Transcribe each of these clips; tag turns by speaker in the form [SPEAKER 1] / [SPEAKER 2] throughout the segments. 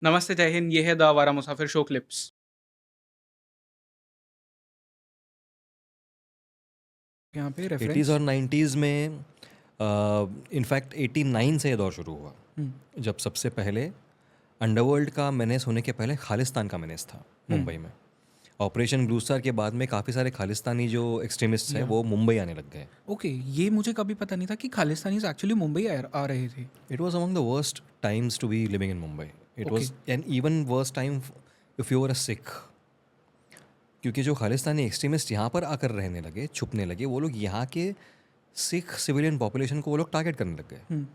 [SPEAKER 1] नमस्ते, जय हिंद। ये है द आवारा मुसाफिर शो क्लिप्स। यहाँ पे
[SPEAKER 2] 80s
[SPEAKER 1] रेफरेंस।
[SPEAKER 2] और 90s में इनफैक्ट 89 से ये दौर शुरू हुआ,
[SPEAKER 1] हुँ,
[SPEAKER 2] जब सबसे पहले अंडरवर्ल्ड का मेनेस होने के पहले खालिस्तान का मेनेस था
[SPEAKER 1] हुँ,
[SPEAKER 2] मुंबई में। ऑपरेशन ब्लू स्टार के बाद में काफ़ी सारे खालिस्तानी जो एक्सट्रीमिस्ट्स हैं
[SPEAKER 1] या
[SPEAKER 2] वो मुंबई आने लग गए।
[SPEAKER 1] ओके, ये मुझे कभी पता नहीं था कि खालिस्तानीज़ एक्चुअली मुंबई आ रहे थे।
[SPEAKER 2] It was among the worst times to be living in Mumbai. It
[SPEAKER 1] okay,
[SPEAKER 2] was an even worst time if you are a Sikh, क्योंकि जो खालिस्तानी एक्सट्रीमिस्ट यहाँ पर आकर रहने लगे, छुपने लगे, वो लोग यहाँ के सिख सिविलियन पॉपुलेशन को वो लोग टारगेट करने लग गए,
[SPEAKER 1] हुँ,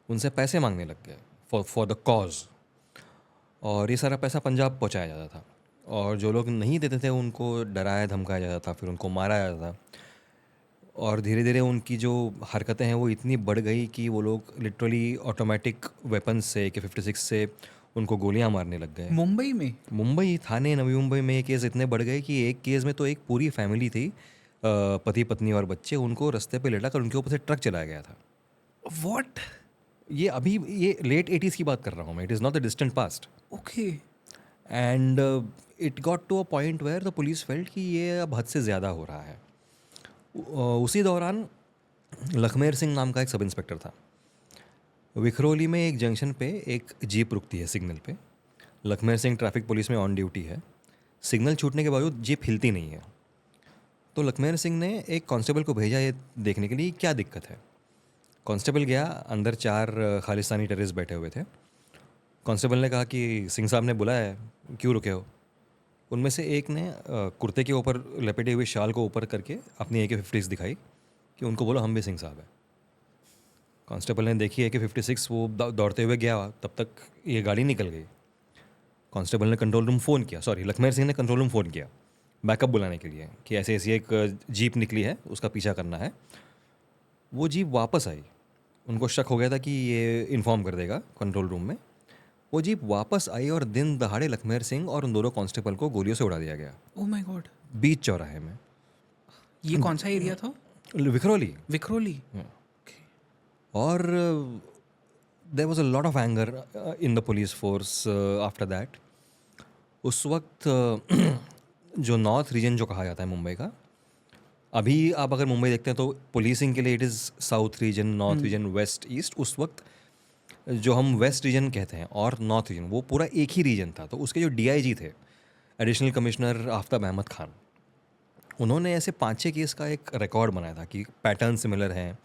[SPEAKER 2] उनसे पैसे मांगने लग गए फॉर द कॉज। और ये सारा पैसा पंजाब पहुंचाया जाता था, और जो लोग नहीं देते थे उनको डराया धमकाया जाता था, फिर उनको मारा जाता था। और धीरे धीरे उनकी जो हरकतें हैं वो इतनी बढ़ गई कि वो लोग लिटरली ऑटोमेटिक वेपन्स से AK-46 से उनको गोलियां मारने लग गए।
[SPEAKER 1] मुंबई में?
[SPEAKER 2] मुंबई थाने नवी मुंबई में ये केस इतने बढ़ गए कि एक केस में तो एक पूरी फैमिली थी, पति पत्नी और बच्चे, उनको रास्ते पे लेटा कर उनके ऊपर से ट्रक चलाया गया था।
[SPEAKER 1] व्हाट?
[SPEAKER 2] ये अभी ये लेट 80s की बात कर रहा हूँ मैं, it is not the distant past.
[SPEAKER 1] Okay,
[SPEAKER 2] and it got to a point where the police felt कि ये अब हद से ज़्यादा हो रहा है। उसी दौरान लखमेर सिंह नाम का एक सब इंस्पेक्टर था। विखरोली में एक जंक्शन पे एक जीप रुकती है सिग्नल पे। लखमेर सिंह ट्रैफिक पुलिस में ऑन ड्यूटी है। सिग्नल छूटने के बावजूद जीप हिलती नहीं है। तो लखमेर सिंह ने एक कांस्टेबल को भेजा ये देखने के लिए क्या दिक्कत है। कांस्टेबल गया, अंदर 4 खालिस्तानी टेररिस्ट बैठे हुए थे। कांस्टेबल ने कहा कि सिंह साहब ने बुलाया है, क्यों रुके हो। उनमें से एक ने कुर्ते के ऊपर लपेटे हुए शाल को ऊपर करके अपनी AK-50 दिखाई कि उनको बोलो हम भी सिंह साहब हैं। कांस्टेबल ने देखी AK-56, वो दौड़ते हुए गया, तब तक ये गाड़ी निकल गई। कांस्टेबल ने कंट्रोल रूम फ़ोन किया, सॉरी लखमेर सिंह ने कंट्रोल रूम फ़ोन किया बैकअप बुलाने के लिए कि ऐसे ऐसी एक जीप निकली है, उसका पीछा करना है। वो जीप वापस आई, उनको शक हो गया था कि ये इन्फॉर्म कर देगा कंट्रोल रूम में। वो जीप वापस आई और दिन दहाड़े लखमेर सिंह और उन दोनों कांस्टेबल को गोलियों से उड़ा दिया गया,
[SPEAKER 1] ओह माय गॉड!
[SPEAKER 2] बीच चौराहे में।
[SPEAKER 1] ये कौन-सा एरिया था?
[SPEAKER 2] विखरौली।
[SPEAKER 1] विक्रोली?
[SPEAKER 2] Yeah.
[SPEAKER 1] ओके,
[SPEAKER 2] और there was a lot of anger in the police force after that. उस वक्त जो नॉर्थ रीजन जो कहा जाता है मुंबई का, अभी आप अगर मुंबई देखते हैं तो पुलिसिंग के लिए it is south region, north
[SPEAKER 1] हुँ,
[SPEAKER 2] रीजन, वेस्ट, ईस्ट। उस वक्त जो हम वेस्ट रीजन कहते हैं और नॉर्थ रीजन, वो पूरा एक ही रीजन था। तो उसके जो DIG थे, एडिशनल कमिश्नर आफ्ताब अहमद खान, उन्होंने ऐसे 5-6 केस का एक रिकॉर्ड बनाया था कि पैटर्न सिमिलर हैं,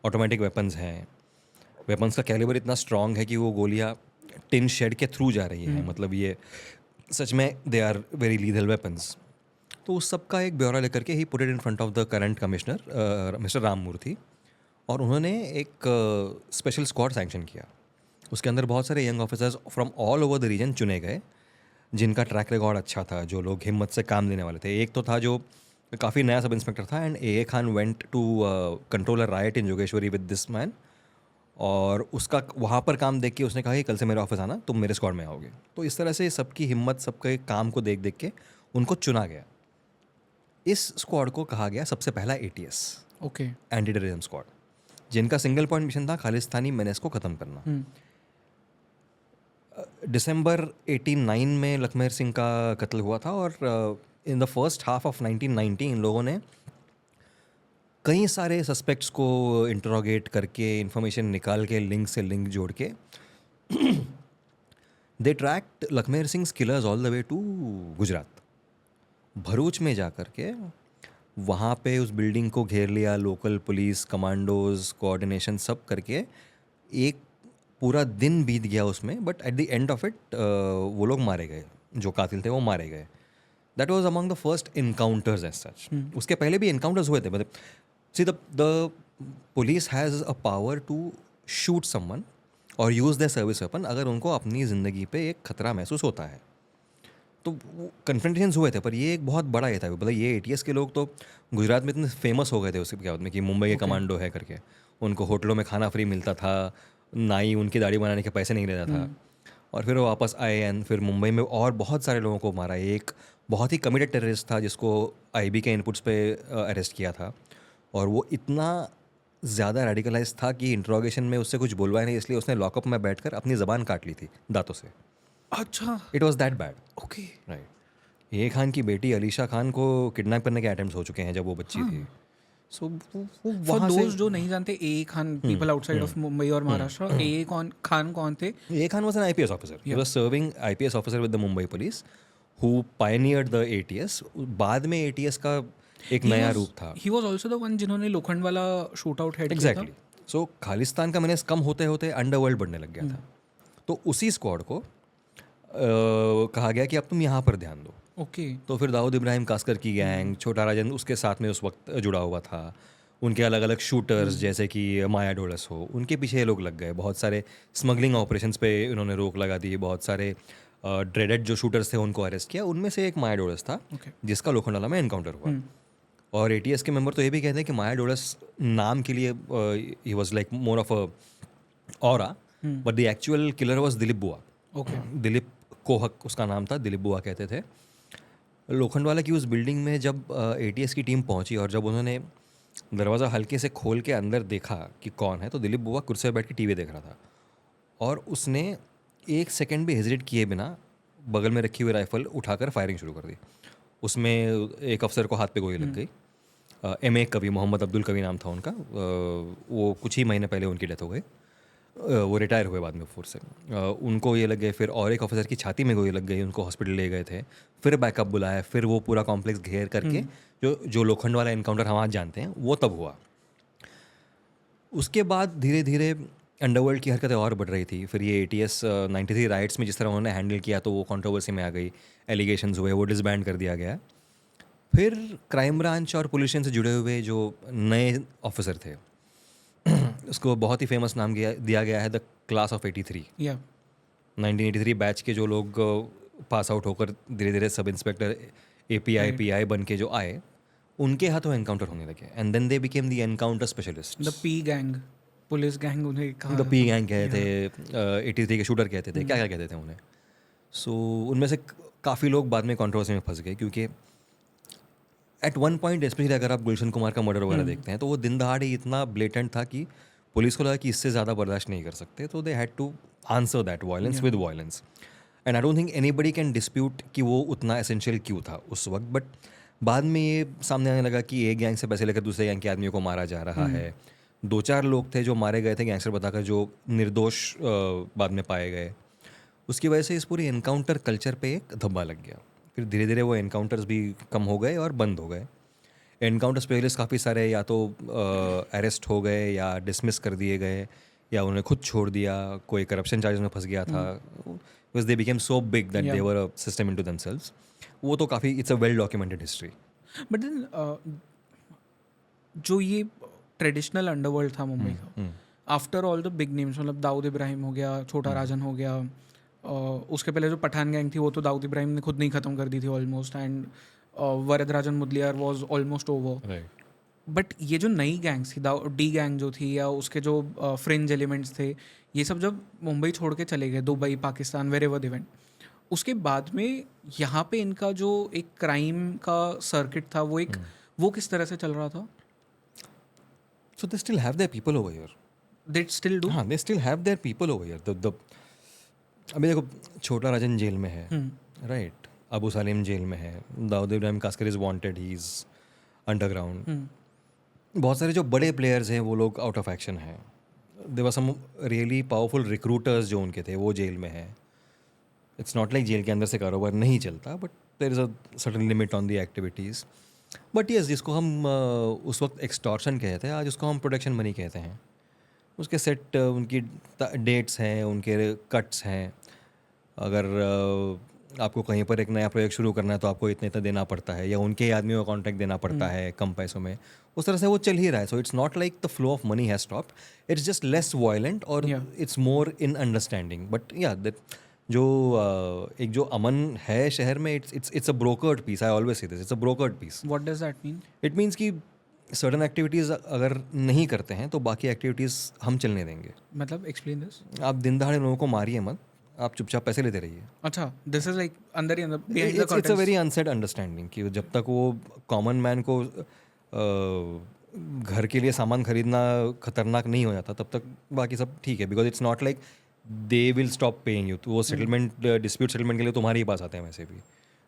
[SPEAKER 2] ऑटोमेटिक वेपन्स हैं, वेपन्स का कैलिबर इतना स्ट्रॉन्ग है कि वो गोलियां टिन शेड के थ्रू जा रही हैं,
[SPEAKER 1] हुँ,
[SPEAKER 2] मतलब ये सच में they are very lethal weapons. तो उस सब का एक ब्यौरा लेकर के ही put it in front of the current commissioner mister Ramamurthy, और उन्होंने एक स्पेशल स्क्वाड सैंक्शन किया। उसके अंदर बहुत सारे young officers from all over the region चुने गए, जिनका ट्रैक रिकॉर्ड अच्छा था, जो लोग हिम्मत से काम लेने वाले थे। एक तो था जो काफ़ी नया सब इंस्पेक्टर था, and AA Khan went to control a right in Jogeshwari with this man, और उसका वहाँ पर काम देख के उसने कहा कि कल से मेरे ऑफिस आना, तुम मेरे स्क्वाड में आओगे। तो इस तरह से सबकी हिम्मत, सबके काम को देख देख के उनको चुना गया। इस स्क्वाड को कहा गया सबसे पहला ATS,
[SPEAKER 1] okay,
[SPEAKER 2] anti terrorism squad, जिनका सिंगल पॉइंट मिशन था खालिस्तानी मेनेस को ख़त्म करना।
[SPEAKER 1] हुँ,
[SPEAKER 2] दिसंबर 89 में लखमेर सिंह का कत्ल हुआ था, और in the first half of 1990 इन लोगों ने कई सारे सस्पेक्ट्स को इंटरोगेट करके, इंफॉर्मेशन निकाल के, लिंक से लिंक जोड़ के, they tracked Lakhmer Singh killers all the way to Gujarat. Bharuch में जा कर के वहाँ पे उस बिल्डिंग को घेर लिया, लोकल पुलिस, कमांडोज, कोऑर्डिनेशन सब करके एक पूरा दिन बीत गया उसमें, but at the end of it वो लोग मारे गए, जो कातिल थे वो मारे गए। That was among the first encounters as such.
[SPEAKER 1] हुँ,
[SPEAKER 2] उसके पहले भी इनकाउंटर्स हुए थे, मतलब see the police has a power to shoot someone और यूज़ द सर्विस वेपन अगर उनको अपनी ज़िंदगी पे एक खतरा महसूस होता है। तो कन्फ्रंटेशंस हुए थे, पर ये एक बहुत बड़ा ये था, मतलब ये ATS के लोग तो गुजरात में इतने फेमस हो गए थे उसके बाद में कि मुंबई के
[SPEAKER 1] ओके,
[SPEAKER 2] कमांडो है करके। उनको होटलों में खाना फ्री मिलता था, नाई उनकी दाढ़ी बनाने के पैसे नहीं लेता था।
[SPEAKER 1] हुँ,
[SPEAKER 2] और फिर वो वापस आए, एंड फिर मुंबई में और बहुत सारे लोगों को मारा। एक बहुत ही कमिटेड टेररिस्ट था जिसको IB के इनपुट्स पे अरेस्ट किया था, और वो इतना ज़्यादा रेडिकलाइज था कि इंट्रोगेशन में उससे कुछ बोलवाया नहीं, इसलिए उसने लॉकअप में बैठकर अपनी ज़बान काट ली थी दांतों से।
[SPEAKER 1] अच्छा,
[SPEAKER 2] it was that bad,
[SPEAKER 1] okay.
[SPEAKER 2] Right. A Khan की बेटी अलीशा खान को किडनैप करने के अटेम्प्ट्स हो चुके हैं जब वो बच्ची थी।
[SPEAKER 1] हाँ,
[SPEAKER 2] सो वो
[SPEAKER 1] फॉर
[SPEAKER 2] वहाँ से
[SPEAKER 1] दोज जो नहीं जानते, A Khan, people outside of Mumbai और महाराष्ट्र, ए कौन खान कौन थे?
[SPEAKER 2] A Khan was an IPS officer, he
[SPEAKER 1] या
[SPEAKER 2] was serving IPS officer with the Mumbai police, who pioneered the ATS। बाद में ATS का एक नया रूप था।
[SPEAKER 1] He was also the one जिन्होंने लोखंड वाला शूट आउट हेड किया था।
[SPEAKER 2] एग्जैक्टली। सो खालिस्तान का मैंने कम होते होते अंडरवर्ल्ड बढ़ने लग गया था। तो उसी स्क्वाड को कहा गया कि अब तुम यहाँ पर ध्यान दो।
[SPEAKER 1] ओके।
[SPEAKER 2] तो फिर दाऊद इब्राहिम कास्कर की गैंग, छोटा राजन उसके साथ में उस वक्त जुड़ा हुआ था। उनके अलग अलग शूटर्स जैसे कि माया डोलस हो, उनके पीछे ये लोग लग गए। बहुत सारे स्मगलिंग ऑपरेशंस पे इन्होंने रोक लगा दी। बहुत सारे ड्रेडेड जो शूटर्स थे उनको अरेस्ट किया। उनमें से एक माया डोलस था
[SPEAKER 1] ओके।
[SPEAKER 2] जिसका लोखंडाला में एनकाउंटर हुआ। और ATS के मेंबर तो ये भी कहते हैं कि माया डोलस नाम के लिए he was like more of a aura, but the actual killer was Dilip बुआ।
[SPEAKER 1] ओके।
[SPEAKER 2] दिलीप कोहक उसका नाम था, दिलीप बुआ कहते थे। लोखंडवाला की उस बिल्डिंग में जब ATS की टीम पहुंची और जब उन्होंने दरवाज़ा हल्के से खोल के अंदर देखा कि कौन है, तो दिलीप बुआ कुर्सी पर बैठ के TV देख रहा था। और उसने एक सेकंड भी हेजिटेट किए बिना बगल में रखी हुई राइफल उठाकर फायरिंग शुरू कर दी। उसमें एक अफसर को हाथ पे गोली लग गई। MA कवि, मोहम्मद अब्दुल कवि नाम था उनका। वो कुछ ही महीने पहले उनकी डेथ हो गई। वो रिटायर हुए बाद में फोर्स से। उनको ये लग गए, फिर और एक ऑफिसर की छाती में गोली लग गई, उनको हॉस्पिटल ले गए थे। फिर बैकअप बुलाया, फिर वो पूरा कॉम्प्लेक्स घेर करके जो जो लोखंड वाला एनकाउंटर हम आज जानते हैं वो तब हुआ। उसके बाद धीरे धीरे अंडरवर्ल्ड की हरकतें और बढ़ रही थी। फिर ये ATS 93 राइट्स में जिस तरह उन्होंने हैंडल किया तो वो कंट्रोवर्सी में आ गई, एलिगेशंस हुए, वो डिसबैंड कर दिया गया। फिर क्राइम ब्रांच और पुलिस से जुड़े हुए जो नए ऑफिसर थे उसको बहुत ही फेमस नाम दिया गया है द क्लास ऑफ 83।
[SPEAKER 1] या
[SPEAKER 2] 1983 बैच के जो लोग पास आउट होकर धीरे धीरे सब इंस्पेक्टर API PI बन के जो आए, उनके हाथों एनकाउंटर होने लगे। And then they became the encounter specialist.
[SPEAKER 1] The P gang, police gang उन्हें कहा।
[SPEAKER 2] द P गैंग कहते थे, 83 के शूटर कहते थे, क्या क्या कहते थे उन्हें। सो उनमें से काफ़ी लोग बाद में कंट्रोवर्सी में फंस गए, क्योंकि एट वन पॉइंट स्पेशली अगर आप गुलशन कुमार का मर्डर वगैरह देखते हैं तो वो दिन दहाड़े इतना ब्लेटेंट था कि पुलिस को लगा कि इससे ज़्यादा बर्दाश्त नहीं कर सकते, तो they had to answer that violence with violence. And I don't think anybody can dispute कि वो उतना एसेंशियल क्यों था उस वक्त। बट बाद में ये सामने आने लगा कि एक गैंग से पैसे लेकर दूसरे गैंग के आदमियों को मारा जा रहा है। 2-4 लोग थे जो मारे गए थे गैंगस्टर बताकर, जो निर्दोष बाद में पाए गए। उसकी वजह से इस पूरी एनकाउंटर कल्चर पे एक धब्बा लग गया। फिर धीरे धीरे वो एनकाउंटर्स भी कम हो गए और बंद हो गए। एनकाउंटर स्पेशलिस्ट काफ़ी सारे या तो अरेस्ट हो गए या डिसमिस कर दिए गए या उन्हें खुद छोड़ दिया, कोई करप्शन चार्जेस में फंस गया था, because they became so big that they were a system into themselves. वो तो काफ़ी it's a well documented history.
[SPEAKER 1] But then जो ये ट्रेडिशनल अंडरवर्ल्ड था मुंबई का, after all the big names, मतलब दाऊद इब्राहिम हो गया, छोटा राजन हो गया, उसके पहले जो पठान गैंग थी वो तो दाऊद इब्राहिम ने खुद नहीं ख़त्म कर दी थी almost, and Varadarajan Mudaliar was almost over.
[SPEAKER 2] Right.
[SPEAKER 1] But ये जो नई गैंग्स थी, डी गैंग जो थी, या उसके जो फ्रिंज एलिमेंट्स थे, ये सब जब मुंबई छोड़ के चले गए, Dubai, Pakistan, wherever they went, उसके बाद में यहाँ पे इनका जो एक क्राइम का सर्किट था वो किस तरह से चल रहा था?
[SPEAKER 2] So they still have there people over here.
[SPEAKER 1] They still do?
[SPEAKER 2] हाँ, they still have there people over here. The अभी देखो, छोटा राजन जेल में है, राइट, अबू सालिम जेल में है, Dawood Ibrahim Kaskar is wanted, he is underground. बहुत सारे जो बड़े प्लेयर्स हैं वो लोग आउट ऑफ एक्शन हैं। There were some really powerful recruiters जो उनके थे वो जेल में है। इट्स नॉट लाइक जेल के अंदर से कारोबार नहीं चलता, but there is a certain limit on the activities. But yes, जिसको हम उस वक्त एक्सटॉर्शन कहते हैं, आज उसको हम प्रोडक्शन मनी कहते हैं। उसके सेट, उनकी डेट्स हैं, उनके कट्स हैं। अगर आपको कहीं पर एक नया प्रोजेक्ट शुरू करना है तो आपको इतना इतना देना पड़ता है, या उनके आदमियों का कॉन्ट्रैक्ट देना पड़ता है कम पैसों में। उस तरह से वो चल ही रहा है। So it's not like the flow of money has stopped, it's just less violent और it's more in understanding. But yeah that जो एक जो अमन है शहर में, it's a brokered peace. I always say this, it's a brokered peace.
[SPEAKER 1] What does that mean?
[SPEAKER 2] It means कि certain activities अगर नहीं करते हैं तो बाकी एक्टिविटीज़ हम चलने देंगे।
[SPEAKER 1] मतलब एक्सप्लेन दिस।
[SPEAKER 2] आप दिन दहाड़े लोगों को मारिए मत, आप चुपचाप पैसे लेते रहिए।
[SPEAKER 1] अच्छा, दिस इज लाइक अंदर ही अंदर behind the
[SPEAKER 2] it's a
[SPEAKER 1] curtains.
[SPEAKER 2] Very unsaid understanding कि जब तक वो कॉमन मैन को घर के लिए सामान खरीदना खतरनाक नहीं हो जाता तब तक बाकी सब ठीक है। Because it's not like they will stop paying you. तो वो सेटलमेंट, डिस्प्यूट सेटलमेंट के लिए तुम्हारे ही पास आते हैं वैसे भी,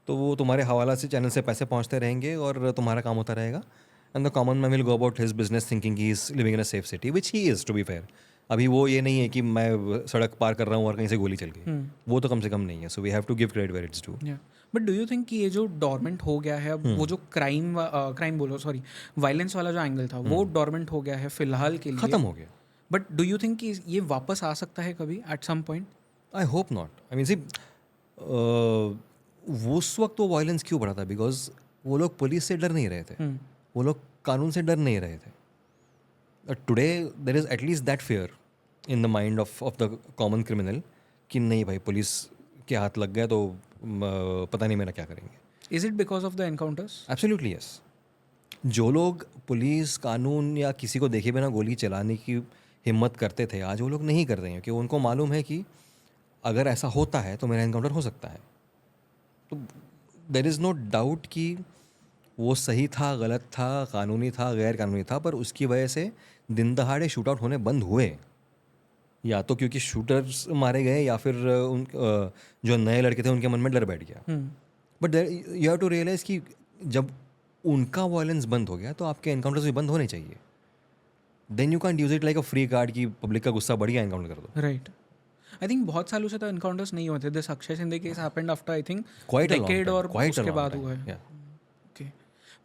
[SPEAKER 2] तो वो तुम्हारे हवाला से चैनल से पैसे पहुंचते रहेंगे और तुम्हारा काम होता रहेगा। And the common man will go about his business thinking he is living in a safe city, which he is to be fair. अभी वो ये नहीं है कि मैं सड़क पार कर रहा हूँ और कहीं से गोली चल गई, वो तो कम से कम नहीं है। So we have to give credit where it's due.
[SPEAKER 1] But do you think कि ये जो डॉर्मेंट हो गया है अब, वो जो क्राइम बोलो सॉरी वायलेंस वाला जो एंगल था वो डॉर्मेंट हो गया है फिलहाल के लिए,
[SPEAKER 2] ख़त्म हो गया।
[SPEAKER 1] बट डू यू थिंक कि ये वापस आ सकता है कभी at some point?
[SPEAKER 2] I hope not. I mean see, उस वक्त वो वायलेंस क्यों बढ़ा था? बिकॉज वो लोग पुलिस से डर नहीं रहे थे, वो लोग कानून से डर नहीं रहे थे। Today there is at least that fair in the mind of the common criminal कि नहीं भाई, पुलिस के हाथ लग गया तो पता नहीं मेरा क्या करेंगे।
[SPEAKER 1] Is it because of the encounters?
[SPEAKER 2] Absolutely yes. जो लोग पुलिस कानून या किसी को देखे बिना गोली चलाने की हिम्मत करते थे, आज वो लोग नहीं कर रहे हैं, क्योंकि उनको मालूम है कि अगर ऐसा होता है तो मेरा एनकाउंटर हो सकता है। तो देर इज़ नो डाउट कि वो सही था, गलत था, कानूनी था, गैर कानूनी था, पर उसकी वजह से दिन दहाड़े शूट आउट होने बंद हुए। या तो क्योंकि शूटर्स मारे गए या फिर जो नए लड़के थे उनके मन में डर बैठ गया। But you have to realise कि जब उनका वायलेंस बंद हो गया तो आपके एनकाउंटर्स भी बंद होने चाहिए। Then you can't use it like a free card कि पब्लिक का गुस्सा बढ़ गया, एनकाउंटर कर दो।
[SPEAKER 1] राइट। आई थिंक बहुत सालों से तो एनकाउंटर्स नहीं होते। This Akshay Shinde case happened after I think
[SPEAKER 2] Quite a long
[SPEAKER 1] decade
[SPEAKER 2] time,
[SPEAKER 1] और
[SPEAKER 2] quite a
[SPEAKER 1] उसके
[SPEAKER 2] long
[SPEAKER 1] बाद
[SPEAKER 2] time,
[SPEAKER 1] हुआ है।
[SPEAKER 2] yeah.
[SPEAKER 1] ओके,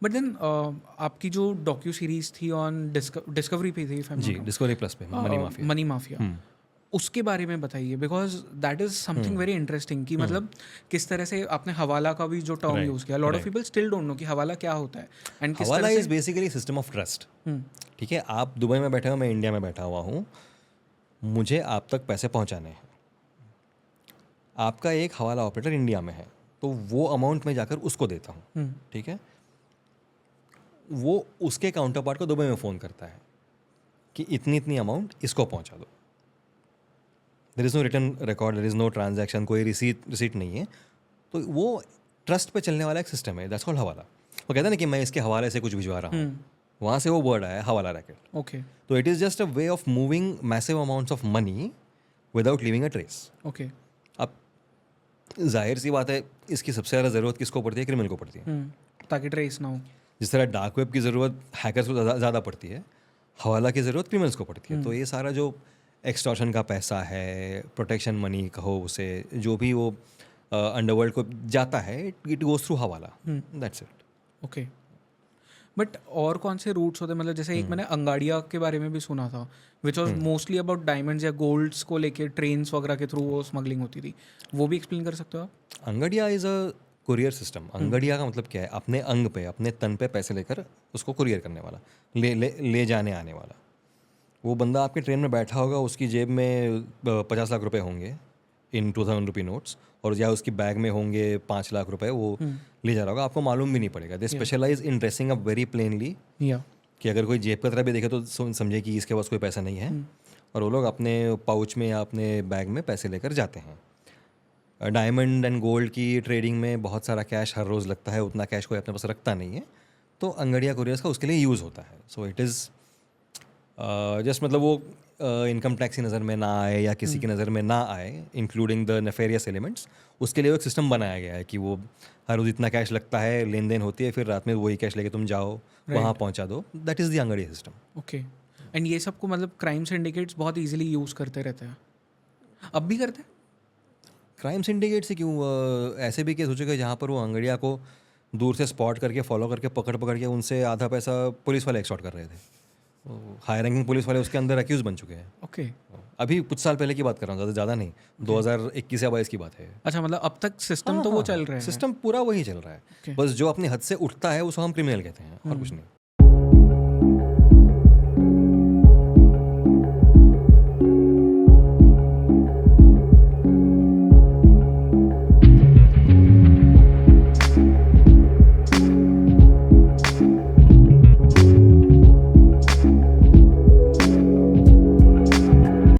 [SPEAKER 1] बट देन आपकी जो डॉक्यू सीरीज थी ऑन डिस्कवरी पे थी,
[SPEAKER 2] जी, डिस्कवरी प्लस पे मनी माफिया।
[SPEAKER 1] मनी माफिया, उसके बारे में बताइए, because that is something very interesting कि मतलब किस तरह से आपने हवाला का भी जो टर्म यूज किया, lot of people still don't know कि हवाला क्या होता है एंड किस
[SPEAKER 2] हवाला
[SPEAKER 1] तरह
[SPEAKER 2] is basically system of trust. ठीक है, आप दुबई में बैठे हो, मैं इंडिया में बैठा हुआ हूँ, मुझे आप तक पैसे पहुँचाने हैं। आपका एक हवाला ऑपरेटर इंडिया में है, तो वो अमाउंट में जाकर उसको देता हूँ। ठीक है, वो उसके काउंटर पार्ट को दुबई में फ़ोन करता है कि इतनी इतनी अमाउंट इसको पहुँचा दो। There is no return record, there is no transaction, कोई रिसीट नहीं है। तो वो ट्रस्ट पे चलने वाला एक सिस्टम है, दैट्स कॉल्ड हवाला। वो कहता है ना कि मैं इसके हवाले से कुछ भिजवा रहा हूँ, वहाँ से वो वर्ड आया हवाला रैकेट।
[SPEAKER 1] ओके
[SPEAKER 2] तो it is just a way of moving massive amounts of money without living a trace.
[SPEAKER 1] Okay,
[SPEAKER 2] अब जाहिर सी बात है, इसकी सबसे ज़्यादा ज़रूरत किसको पड़ती है? क्रिमिनल को पड़ती है,
[SPEAKER 1] ताकि ट्रेस ना हो।
[SPEAKER 2] जिस तरह डार्क वेब की ज़रूरत हैकर्स को ज़्यादा पड़ती है, हवाला की ज़रूरत क्रिमिनल्स को पड़ती है। तो ये सारा जो एक्सटॉर्शन का पैसा है, प्रोटेक्शन मनी कहो उसे, जो भी वो अंडरवर्ल्ड को जाता है, इट गोज थ्रू हवाला, दैट्स इट।
[SPEAKER 1] ओके, बट और कौन से रूट्स होते हैं? मतलब जैसे एक मैंने अंगाड़िया के बारे में भी सुना था, which was mostly about diamonds या गोल्ड्स को लेके ट्रेन्स वगैरह के थ्रू वो स्मगलिंग होती थी, वो भी एक्सप्लेन कर सकते हो आप?
[SPEAKER 2] अंगड़िया इज़ अ कुरियर सिस्टम। अंगड़िया का मतलब क्या है? अपने अंग पे, अपने तन पे पैसे लेकर उसको कुरियर करने वाला, ले जाने आने वाला। वो बंदा आपके ट्रेन में बैठा होगा, उसकी जेब में 50 लाख रुपए होंगे इन 2000 रुपी नोट्स, और या उसकी बैग में होंगे 5 लाख रुपए, वो ले जा रहा होगा, आपको मालूम भी नहीं पड़ेगा। दे स्पेशलाइज इन ड्रेसिंग अप वेरी प्लेनली, कि अगर कोई जेब की तरह भी देखे तो समझे कि इसके पास कोई पैसा नहीं है, और वो लोग अपने पाउच में या अपने बैग में पैसे लेकर जाते हैं। डायमंड एंड गोल्ड की ट्रेडिंग में बहुत सारा कैश हर रोज़ लगता है, उतना कैश कोई अपने पास रखता नहीं है, तो अंगड़िया कुरियर्स का उसके लिए यूज़ होता है। सो इट इज़ जस्ट मतलब वो इनकम टैक्स की नज़र में ना आए या किसी की नज़र में ना आए, इंक्लूडिंग द नेफेरियस एलिमेंट्स, उसके लिए एक सिस्टम बनाया गया है कि वो हर रोज़ इतना कैश लगता है, लेन देन होती है, फिर रात में वही कैश लेके तुम जाओ, वहाँ पहुँचा दो। That is the angadia system.
[SPEAKER 1] Okay, and ये सबको मतलब क्राइम सिंडिकेट्स बहुत ईजिली यूज़ करते रहते हैं, अब भी करते हैं?
[SPEAKER 2] क्राइम सिंडिकेट से क्यों, ऐसे भी केस हो चुके हैं जहाँ पर वो अंगड़िया को दूर से स्पॉट करके, फॉलो करके, पकड़ के उनसे आधा पैसा पुलिस वाले एक्सटॉर्ट कर रहे थे। हाई रैंकिंग पुलिस वाले उसके अंदर एक्यूज बन चुके हैं।
[SPEAKER 1] ओके,
[SPEAKER 2] अभी कुछ साल पहले की बात कर रहा हूँ, ज़्यादा नहीं, 2021 या 22 की बात है।
[SPEAKER 1] अच्छा, मतलब अब तक सिस्टम तो वो चल रहा है?
[SPEAKER 2] सिस्टम पूरा वही चल रहा है, बस जो अपनी हद से उठता है उसको हम क्रिमिनल कहते हैं, और कुछ नहीं।